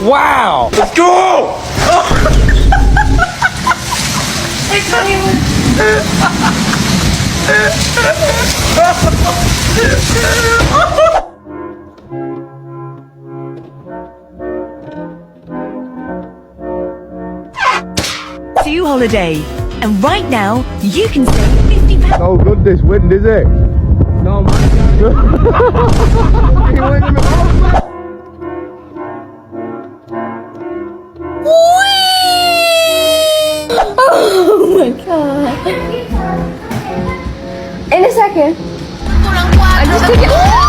Wow! Let's go! To holiday. And right now, you can save £50. No good this wind, is it? No, man. You ain't gonna go. Oh my god. In a second. I just took it.